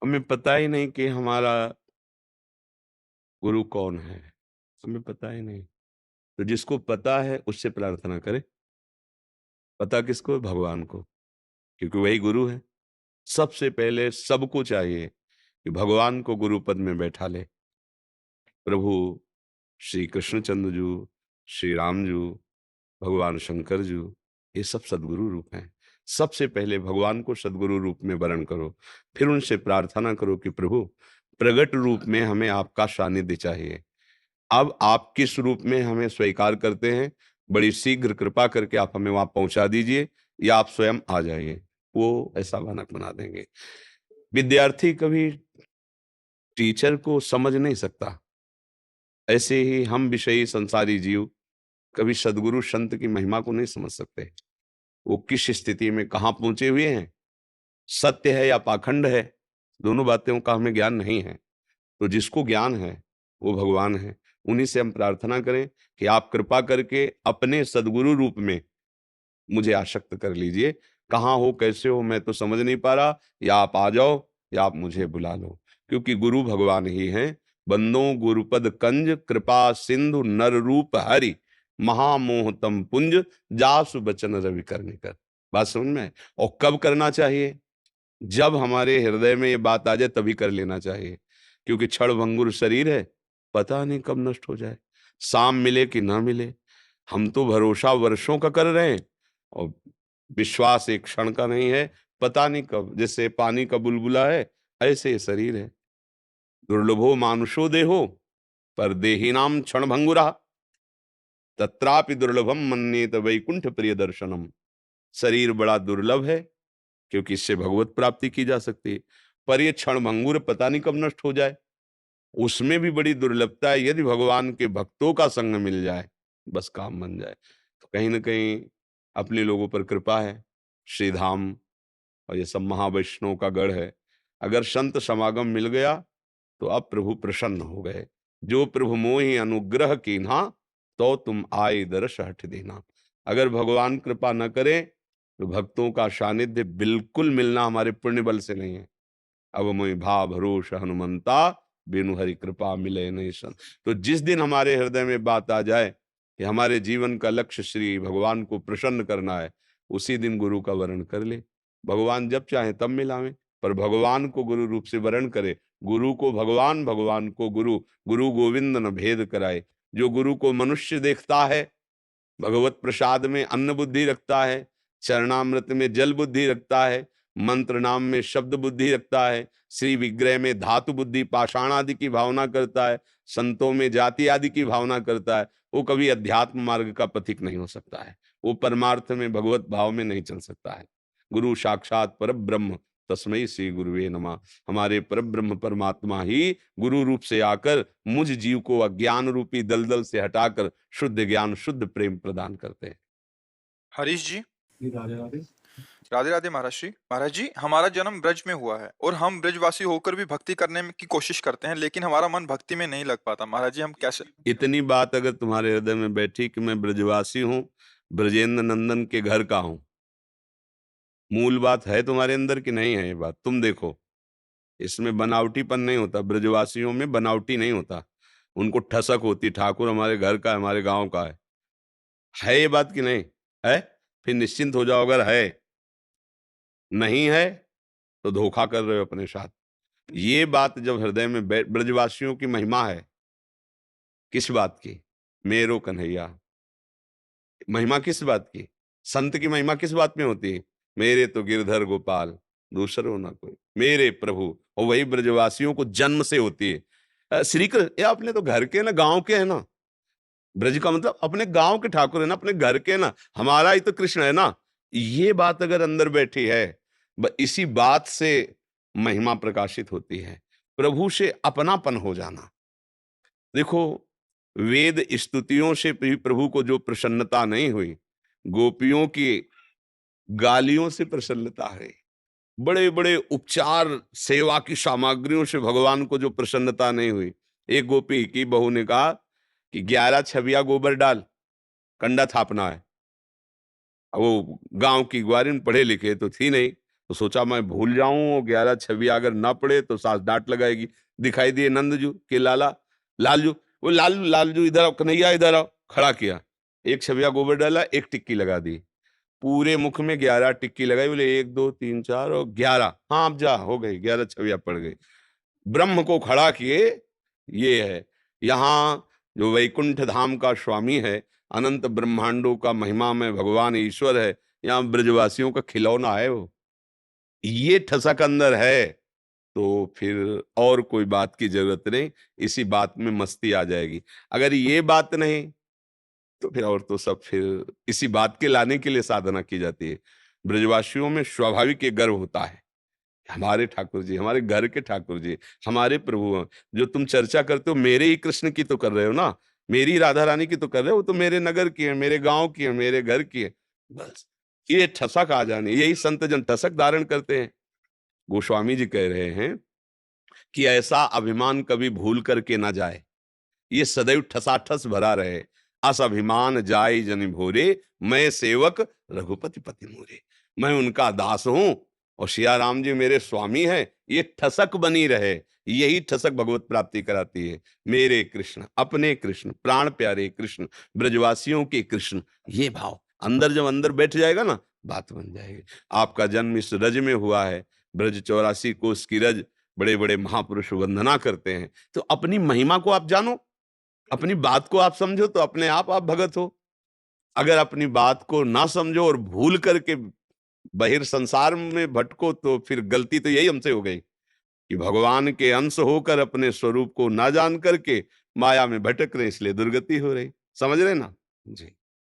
हमें पता ही नहीं कि हमारा गुरु कौन है, हमें पता ही नहीं। तो जिसको पता है उससे प्रार्थना करें। पता किसको है? भगवान को, क्योंकि वही गुरु है। सबसे पहले सबको चाहिए कि भगवान को गुरु पद में बैठा ले। प्रभु श्री कृष्णचंद्र जी, श्री राम जी, भगवान शंकर जी, ये सब सद्गुरु रूप हैं। सबसे पहले भगवान को सद्गुरु रूप में वरण करो, फिर उनसे प्रार्थना करो कि प्रभु प्रगट रूप में हमें आपका सानिध्य चाहिए। अब आप किस रूप में हमें स्वीकार करते हैं, बड़ी शीघ्र कृपा करके आप हमें वहां पहुंचा दीजिए, या आप स्वयं आ जाइए। वो ऐसा मानक बना देंगे। विद्यार्थी कभी टीचर को समझ नहीं सकता, ऐसे ही हम विषयी संसारी जीव कभी सद्गुरु संत की महिमा को नहीं समझ सकते। वो किस स्थिति में कहाँ पहुंचे हुए हैं, सत्य है या पाखंड है, दोनों बातों का हमें ज्ञान नहीं है। तो जिसको ज्ञान है वो भगवान है। उन्हीं से हम प्रार्थना करें कि आप कृपा करके अपने सद्गुरु रूप में मुझे आसक्त कर लीजिए। कहाँ हो, कैसे हो, मैं तो समझ नहीं पा रहा, या आप आ जाओ या आप मुझे बुला लो, क्योंकि गुरु भगवान ही हैं। बंदों गुरुपद कंज, कृपा सिंधु नर रूप हरि, महामोह तम पुंज, जासु बचन रवि करनिकर। बात समझ में? और कब करना चाहिए? जब हमारे हृदय में ये बात आ जाए तभी कर लेना चाहिए, क्योंकि क्षण भंगुर शरीर है, पता नहीं कब नष्ट हो जाए, शाम मिले कि ना मिले। हम तो भरोसा वर्षों का कर रहे हैं और विश्वास एक क्षण का नहीं है, पता नहीं कब। जैसे पानी का बुलबुला है, ऐसे ये शरीर है। दुर्लभो मानुषो देहो, पर देहिनाम क्षण भंगुरा, तत्रापि दुर्लभम मन्येत वैकुंठ प्रिय दर्शनम। शरीर बड़ा दुर्लभ है, क्योंकि इससे भगवत प्राप्ति की जा सकती है, पर यह क्षण भंगुर पता नहीं कब नष्ट हो जाए। उसमें भी बड़ी दुर्लभता है, यदि भगवान के भक्तों का संग मिल जाए, बस काम बन जाए। तो कहीं ना कहीं अपने लोगों पर कृपा है। श्री धाम और ये सब महावैष्णव का गढ़ है। अगर संत समागम मिल गया तो अब प्रभु प्रसन्न हो गए। जो प्रभु मोहि अनुग्रह कीन्हा, तो तुम आए दर्श हठ देना। अगर भगवान कृपा न करे तो भक्तों का सानिध्य बिल्कुल मिलना हमारे पुण्य बल से नहीं है। अब मोहि भा भरोस हनुमंता, बिनु हरि कृपा मिले नहीं सन। तो जिस दिन हमारे हृदय में बात आ जाए कि हमारे जीवन का लक्ष्य श्री भगवान को प्रसन्न करना है, उसी दिन गुरु का वरण कर ले। भगवान जब चाहे तब मिलावे, पर भगवान को गुरु रूप से वरण करे। गुरु को भगवान, भगवान को गुरु, गुरु गोविंद न भेद कराए। जो गुरु को मनुष्य देखता है, भगवत प्रसाद में अन्न बुद्धि रखता है, चरणामृत में जल बुद्धि रखता है, मंत्र नाम में शब्द बुद्धि रखता है, श्री विग्रह में धातु बुद्धि पाषाण आदि की भावना करता है, संतों में जाति आदि की भावना करता है, वो कभी अध्यात्म मार्ग का पथिक नहीं हो सकता है। वो परमार्थ में भगवत भाव में नहीं चल सकता है। गुरु साक्षात पर ब्रह्म, तस्मै श्री गुरुवे नमः। हमारे परब्रह्म परमात्मा ही गुरु रूप से आकर मुझ जीव को अज्ञान रूपी दलदल से हटाकर शुद्ध ज्ञान, शुद्ध प्रेम प्रदान करते हैं। हरीश जी, राधे राधे। राधे राधे महाराज जी। महाराज जी, हमारा जन्म ब्रज में हुआ है और हम ब्रजवासी होकर भी भक्ति करने की कोशिश करते हैं, लेकिन हमारा मन भक्ति में नहीं लग पाता। महाराज जी, हम कैसे? इतनी बात अगर तुम्हारे हृदय में बैठी कि मैं ब्रजवासी हूँ, ब्रजेंद्र नंदन के घर का हूँ, मूल बात है तुम्हारे अंदर कि नहीं है? ये बात तुम देखो। इसमें बनावटीपन नहीं होता, ब्रजवासियों में बनावटी नहीं होता। उनको ठसक होती, ठाकुर हमारे घर का है, हमारे गांव का है ये बात कि नहीं है? फिर निश्चिंत हो जाओ। अगर है, नहीं है तो धोखा कर रहे हो अपने साथ। ये बात जब हृदय में ब्रजवासियों की महिमा है, किस बात की? मेरो कन्हैया। महिमा किस बात की? संत की महिमा किस बात में होती है? मेरे तो गिरधर गोपाल, दूसरो ना कोई, मेरे प्रभु। और वही ब्रजवासियों को जन्म से होती है। श्री कृष्ण, ये अपने तो घर के ना, गांव के है ना। ब्रज का मतलब अपने गांव के ठाकुर है ना, अपने घर के ना, हमारा ही तो कृष्ण है ना। ये बात अगर अंदर बैठी है, इसी बात से महिमा प्रकाशित होती है। प्रभु से अपनापन हो जाना। देखो, वेद स्तुतियों से भी प्रभु को जो प्रसन्नता नहीं हुई, गोपियों की गालियों से प्रसन्नता है। बड़े बड़े उपचार, सेवा की सामग्रियों से भगवान को जो प्रसन्नता नहीं हुई। एक गोपी की बहू ने कहा कि 11 छबिया गोबर डाल, कंडा थापना है। अब वो गांव की ग्वारिन, पढ़े लिखे तो थी नहीं, तो सोचा मैं भूल जाऊं, 11 छवियां अगर ना पड़े तो सास डांट लगाएगी। दिखाई दिए नंदजू के लाला, लालजू, वो लालू, लालजू इधर आओ, कन्हैया इधर आओ, खड़ा किया, एक छविया गोबर डाला, एक टिक्की लगा दी, पूरे मुख में 11 टिक्की लगाई, बोले 1 2 3 4 और 11, हाँ अब जा, हो गई, 11 छवियां पड़ गई। ब्रह्म को खड़ा किए, ये है यहाँ जो वैकुंठ धाम का स्वामी है, अनंत ब्रह्मांडों का महिमा में भगवान ईश्वर है, यहाँ ब्रजवासियों का खिलौना है वो, ये ठसक अंदर है, तो फिर और कोई बात की जरूरत नहीं, इसी बात में मस्ती आ जाएगी। अगर ये बात नहीं तो फिर और तो सब फिर इसी बात के लाने के लिए साधना की जाती है। ब्रजवासियों में स्वाभाविक ये गर्व होता है, हमारे ठाकुर जी, हमारे घर के ठाकुर जी, हमारे प्रभु हैं। जो तुम चर्चा करते हो मेरे ही कृष्ण की तो कर रहे हो ना, मेरी राधा रानी की तो कर रहे हो, वो तो मेरे नगर की है, मेरे गांव की है, मेरे घर की है। बस ये ठसक आ जाने, यही संत जन ठसक धारण करते हैं। गोस्वामी जी कह रहे हैं कि ऐसा अभिमान कभी भूल करके ना जाए, ये सदैव ठसाठस भरा रहे। अस अभिमान जाय जनि भोरे, मैं सेवक रघुपति पति मोरे। मैं उनका दास हूं और सिया राम जी मेरे स्वामी हैं, ये ठसक बनी रहे। यही ठसक भगवत प्राप्ति कराती है। मेरे कृष्ण, अपने कृष्ण, प्राण प्यारे कृष्ण, ब्रजवासियों के कृष्ण, ये भाव अंदर जब अंदर बैठ जाएगा ना, बात बन जाएगी। आपका जन्म इस रज में हुआ है, ब्रज 84 कोस की रज, बड़े बड़े महापुरुष वंदना करते हैं, तो अपनी महिमा को आप जानो, अपनी बात को आप समझो, तो अपने आप भगत हो। अगर अपनी बात को ना समझो और भूल करके बहिर्संसार में भटको, तो फिर गलती तो यही हमसे हो गई कि भगवान के अंश होकर अपने स्वरूप को ना जान करके माया में भटक रहे, इसलिए दुर्गति हो रही। समझ रहे ना जी।